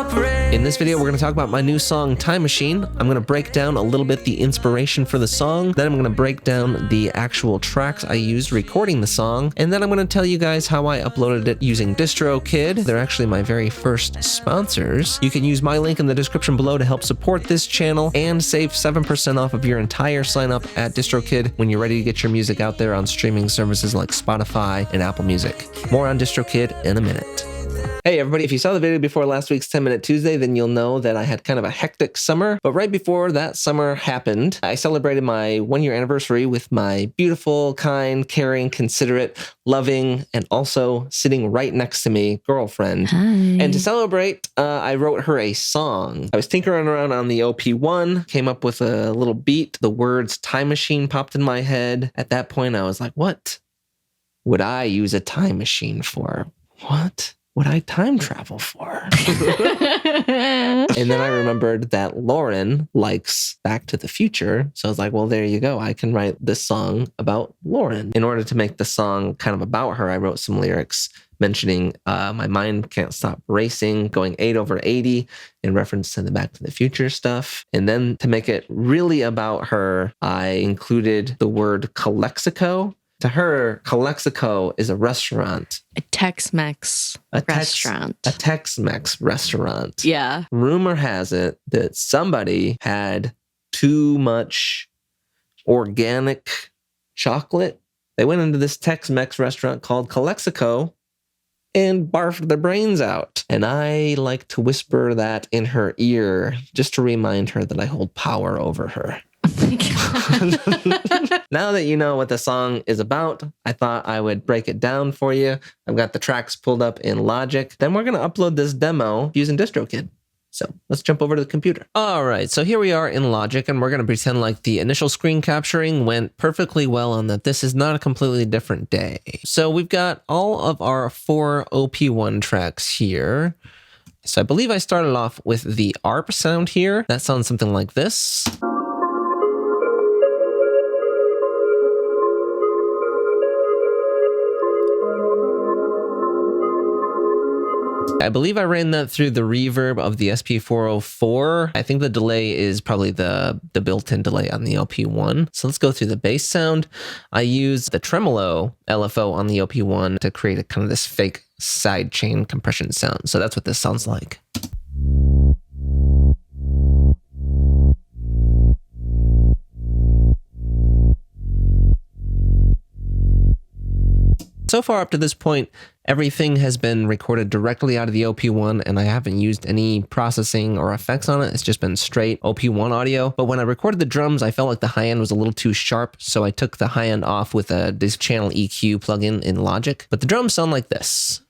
stop racing. In this video, we're going to talk about my new song, Time Machine. I'm going to break down a little bit the inspiration for the song. Then I'm going to break down the actual tracks I used recording the song. And then I'm going to tell you guys how I uploaded it using DistroKid. They're actually my very first sponsors. You can use my link in the description below to help support this channel and save 7% off of your entire sign up at DistroKid when you're ready to get your music out there on streaming services like Spotify and Apple Music. More on DistroKid in a minute. Hey everybody, if you saw the video before last week's 10-Minute Tuesday, then you'll know that I had kind of a hectic summer. But right before that summer happened, I celebrated my 1-year anniversary with my beautiful, kind, caring, considerate, loving, and also sitting right next to me girlfriend. Hi. And to celebrate, I wrote her a song. I was tinkering around on the OP-1, came up with a little beat. The words time machine popped in my head. At that point, I was like, what would I use a time machine for? What would I time travel for? And then I remembered that Lauren likes Back to the Future. So I was like, well, there you go. I can write this song about Lauren. In order to make the song kind of about her, I wrote some lyrics mentioning my mind can't stop racing, going 8/80 in reference to the Back to the Future stuff. And then to make it really about her, I included the word Calexico. To her, Calexico is a restaurant. A Tex-Mex restaurant. A Tex-Mex restaurant. Yeah. Rumor has it that somebody had too much organic chocolate. They went into this Tex-Mex restaurant called Calexico and barfed their brains out. And I like to whisper that in her ear just to remind her that I hold power over her. Oh my God. Now that you know what the song is about, I thought I would break it down for you. I've got the tracks pulled up in Logic. Then we're going to upload this demo using DistroKid. So let's jump over to the computer. All right, so here we are in Logic, and we're going to pretend like the initial screen capturing went perfectly well and that this is not a completely different day. So we've got all of our 4 OP-1 tracks here. So I believe I started off with the ARP sound here. That sounds something like this. I believe I ran that through the reverb of the SP404. I think the delay is probably the built-in delay on the OP-1. So let's go through the bass sound. I used the tremolo LFO on the OP-1 to create a kind of this fake sidechain compression sound. So that's what this sounds like. So far up to this point, everything has been recorded directly out of the OP-1 and I haven't used any processing or effects on it. It's just been straight OP-1 audio. But when I recorded the drums, I felt like the high end was a little too sharp. So I took the high end off with this channel EQ plugin in Logic. But the drums sound like this.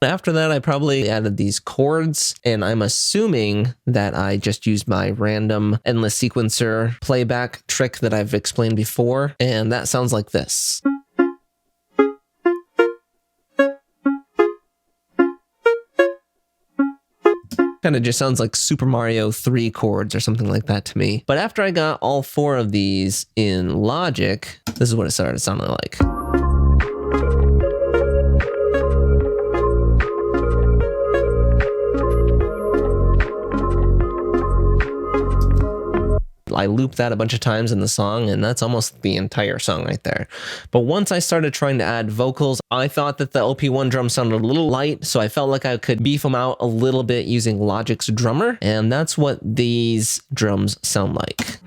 After that, I probably added these chords, and I'm assuming that I just used my random endless sequencer playback trick that I've explained before, and that sounds like this. Kind of just sounds like Super Mario 3 chords or something like that to me. But after I got all 4 of these in Logic, this is what it started sounding like. I looped that a bunch of times in the song, and that's almost the entire song right there. But once I started trying to add vocals, I thought that the OP-1 drum sounded a little light, so I felt like I could beef them out a little bit using Logic's drummer, and that's what these drums sound like.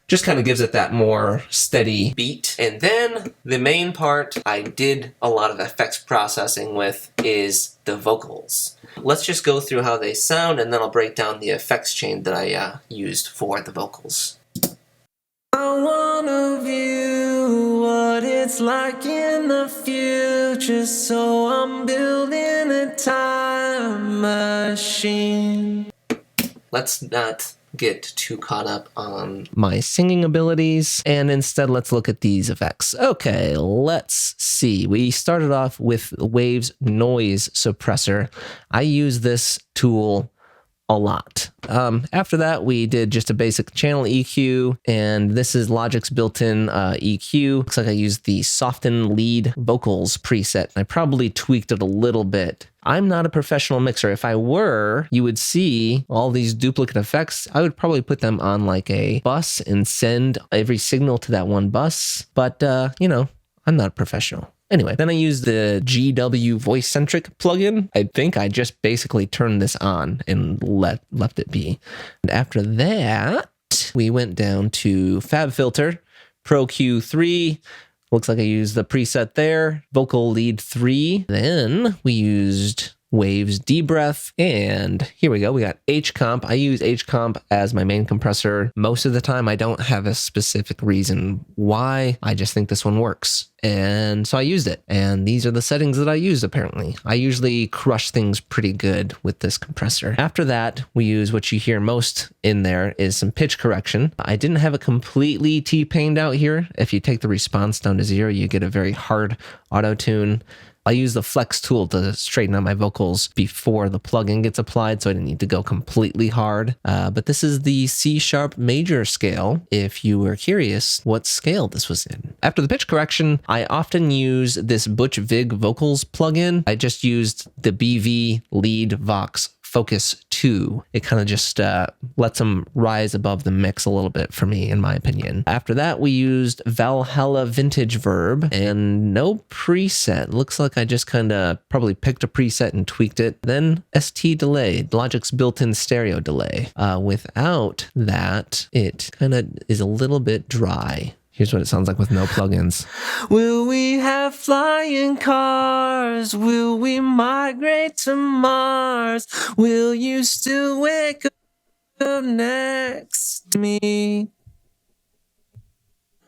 Just kind of gives it that more steady beat. And then the main part I did a lot of effects processing with is the vocals. Let's just go through how they sound, and then I'll break down the effects chain that I used for the vocals. I wanna view what it's like in the future, so I'm building a time machine. Let's not get too caught up on my singing abilities, and instead let's look at these effects. Okay, let's see. We started off with Wave's noise suppressor. I use this tool a lot. After that, we did just a basic channel EQ, and this is Logic's built-in EQ. Looks like I used the soften lead vocals preset. I probably tweaked it a little bit. I'm not a professional mixer. If I were, you would see all these duplicate effects. I would probably put them on like a bus and send every signal to that one bus. But, you know, I'm not a professional. Anyway, then I used the GW voice-centric plugin. I think I just basically turned this on and left it be. And after that, we went down to FabFilter, Pro Q3. Looks like I used the preset there, Vocal Lead 3. Then we used Wave's D-Breath, and here we go. We got H-Comp. I use H-Comp as my main compressor. Most of the time, I don't have a specific reason why. I just think this one works. And so I used it. And these are the settings that I used, apparently. I usually crush things pretty good with this compressor. After that, we use what you hear most in there is some pitch correction. I didn't have it completely T-paned out here. If you take the response down to 0, you get a very hard auto-tune. I use the flex tool to straighten out my vocals before the plugin gets applied, so I didn't need to go completely hard. But this is the C# major scale, if you were curious what scale this was in. After the pitch correction, I often use this Butch Vig vocals plugin. I just used the BV Lead Vox Focus 2. It kind of just lets them rise above the mix a little bit for me, in my opinion. After that, we used Valhalla Vintage Verb and no preset. Looks like I just kind of probably picked a preset and tweaked it. Then ST Delay, Logic's built-in stereo delay. Without that, it kind of is a little bit dry. Here's what it sounds like with no plugins. Will we have flying cars? Will we migrate to Mars? Will you still wake up next to me?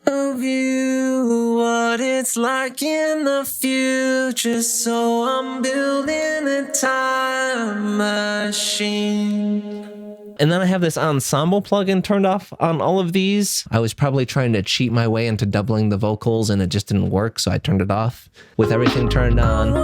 Of you, what it's like in the future, so I'm building a time machine. And then I have this ensemble plugin turned off on all of these. I was probably trying to cheat my way into doubling the vocals and it just didn't work, so I turned it off with everything turned on.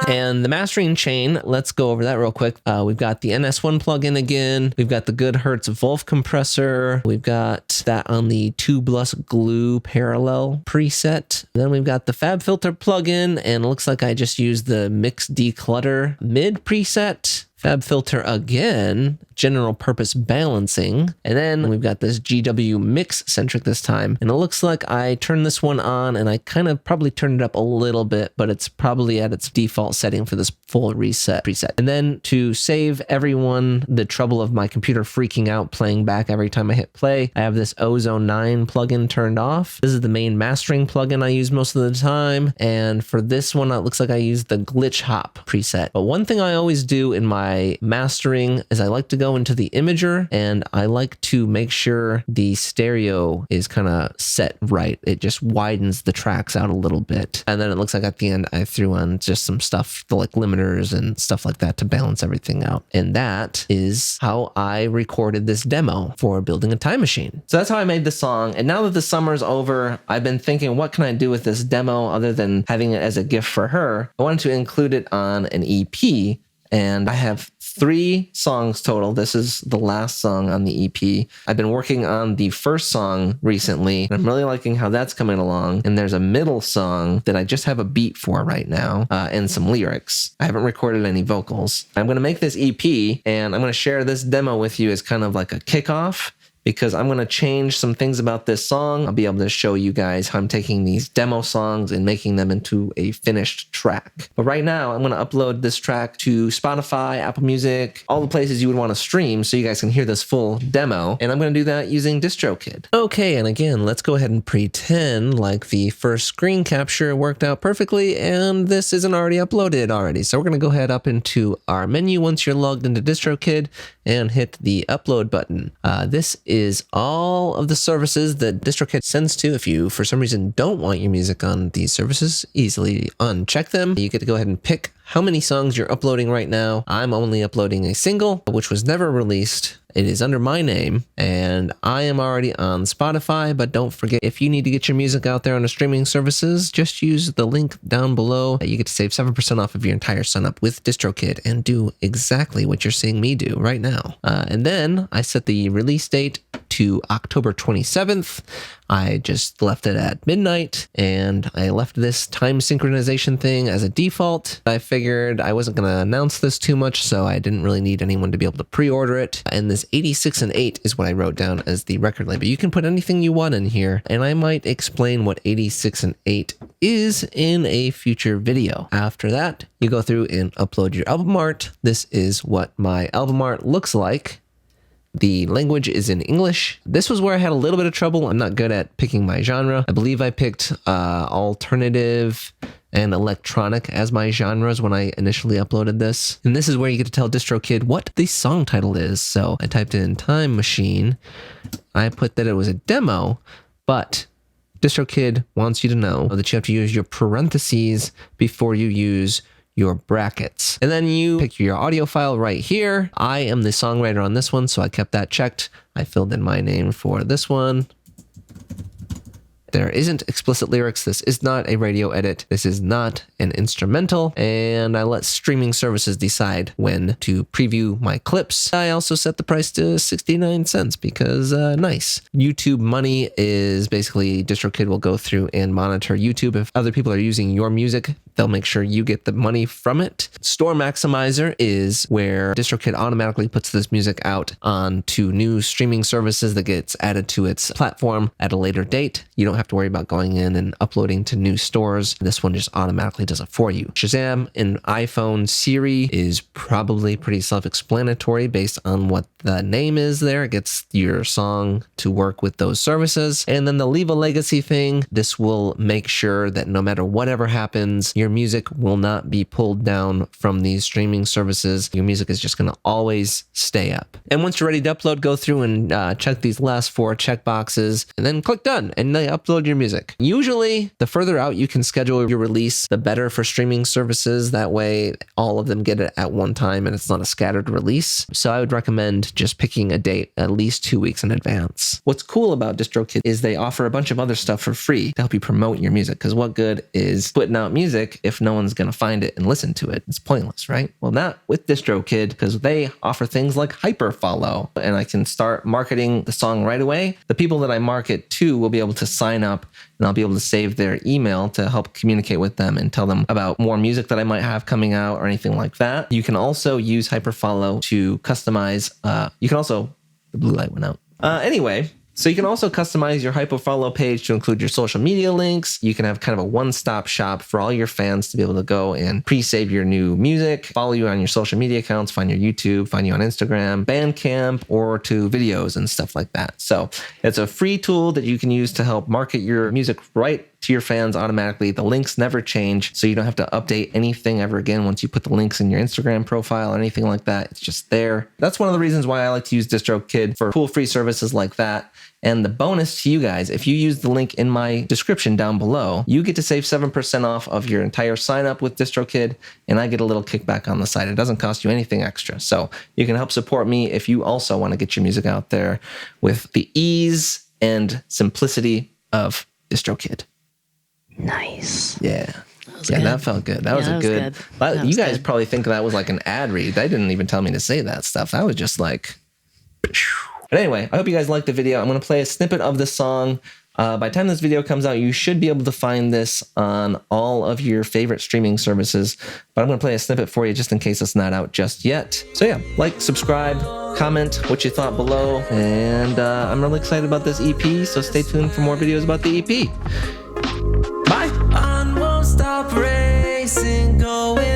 And the mastering chain, let's go over that real quick. We've got the NS1 plugin again. We've got the Good Hertz Wolf compressor. We've got that on the Tubeless Glue parallel preset. Then we've got the FabFilter plugin, and it looks like I just used the Mix Declutter mid preset. FabFilter again, general purpose balancing. And then we've got this GW mix centric this time. And it looks like I turned this one on and I kind of probably turned it up a little bit, but it's probably at its default setting for this full reset preset. And then to save everyone the trouble of my computer freaking out playing back every time I hit play, I have this Ozone 9 plugin turned off. This is the main mastering plugin I use most of the time. And for this one, it looks like I use the Glitch Hop preset. But one thing I always do in my mastering is I like to go into the imager and I like to make sure the stereo is kind of set right. It just widens the tracks out a little bit. And then it looks like at the end I threw on just some stuff, the like limiters and stuff like that to balance everything out. And that is how I recorded this demo for building a time machine. So that's how I made the song. And now that the summer's over, I've been thinking, what can I do with this demo other than having it as a gift for her? I wanted to include it on an EP. And I have 3 songs total. This is the last song on the EP. I've been working on the first song recently, and I'm really liking how that's coming along. And there's a middle song that I just have a beat for right now, and some lyrics. I haven't recorded any vocals. I'm going to make this EP, and I'm going to share this demo with you as kind of like a kickoff, because I'm going to change some things about this song. I'll be able to show you guys how I'm taking these demo songs and making them into a finished track. But right now, I'm going to upload this track to Spotify, Apple Music, all the places you would want to stream so you guys can hear this full demo. And I'm going to do that using DistroKid. Okay, and again, let's go ahead and pretend like the first screen capture worked out perfectly and this isn't already uploaded already. So we're going to go ahead up into our menu once you're logged into DistroKid and hit the upload button. This is all of the services that DistroKid sends to. If you, for some reason, don't want your music on these services, easily uncheck them. You get to go ahead and pick how many songs you're uploading right now. I'm only uploading a single, which was never released. It is under my name, and I am already on Spotify, but don't forget, if you need to get your music out there on the streaming services, just use the link down below. You get to save 7% off of your entire sign-up with DistroKid and do exactly what you're seeing me do right now. And then I set the release date to October 27th. I just left it at midnight, and I left this time synchronization thing as a default. I figured I wasn't going to announce this too much, so I didn't really need anyone to be able to pre-order it. And this 86 and 8 is what I wrote down as the record label. You can put anything you want in here, and I might explain what 86 and 8 is in a future video. After that, you go through and upload your album art. This is what my album art looks like. The language is in English. This was where I had a little bit of trouble. I'm not good at picking my genre. I believe I picked alternative and electronic as my genres when I initially uploaded this. And this is where you get to tell DistroKid what the song title is. So I typed in Time Machine. I put that it was a demo, but DistroKid wants you to know that you have to use your parentheses before you use your brackets. And then you pick your audio file right here. I am the songwriter on this one, so I kept that checked. I filled in my name for this one. There isn't explicit lyrics. This is not a radio edit. This is not an instrumental. And I let streaming services decide when to preview my clips. I also set the price to 69 cents because nice. YouTube money is basically DistroKid will go through and monitor YouTube. If other people are using your music, they'll make sure you get the money from it. Store Maximizer is where DistroKid automatically puts this music out onto new streaming services that gets added to its platform at a later date. You don't have to worry about going in and uploading to new stores. This one just automatically does it for you. Shazam and iPhone Siri is probably pretty self-explanatory based on what the name is there. It gets your song to work with those services. And then the Leave a Legacy thing, this will make sure that no matter whatever happens, your music will not be pulled down from these streaming services. Your music is just going to always stay up. And once you're ready to upload, go through and check these last 4 checkboxes and then click done and they upload your music. Usually, the further out you can schedule your release, the better for streaming services. That way, all of them get it at one time and it's not a scattered release. So I would recommend just picking a date at least 2 weeks in advance. What's cool about DistroKid is they offer a bunch of other stuff for free to help you promote your music. Because what good is putting out music if no one's going to find it and listen to it? It's pointless, right? Well, not with DistroKid, because they offer things like hyperfollow, and I can start marketing the song right away. The people that I market to will be able to sign up, and I'll be able to save their email to help communicate with them and tell them about more music that I might have coming out or anything like that. You can also use hyperfollow to customize. The blue light went out. Anyway, so you can also customize your hyperfollow page to include your social media links. You can have kind of a one-stop shop for all your fans to be able to go and pre-save your new music, follow you on your social media accounts, find your YouTube, find you on Instagram, Bandcamp, or to videos and stuff like that. So it's a free tool that you can use to help market your music right to your fans automatically. The links never change, so you don't have to update anything ever again once you put the links in your Instagram profile or anything like that. It's just there. That's one of the reasons why I like to use DistroKid for cool free services like that. And the bonus to you guys, if you use the link in my description down below, you get to save 7% off of your entire sign up with DistroKid, and I get a little kickback on the side. It doesn't cost you anything extra. So you can help support me if you also want to get your music out there with the ease and simplicity of DistroKid. Nice. Yeah. That felt good. That was a good. You guys probably think that was like an ad read. They didn't even tell me to say that stuff. I was just like. But anyway, I hope you guys liked the video. I'm going to play a snippet of the song. By the time this video comes out, you should be able to find this on all of your favorite streaming services. But I'm going to play a snippet for you just in case it's not out just yet. So yeah, like, subscribe, comment what you thought below. And I'm really excited about this EP, so stay tuned for more videos about the EP. Bye. Won't stop racing, going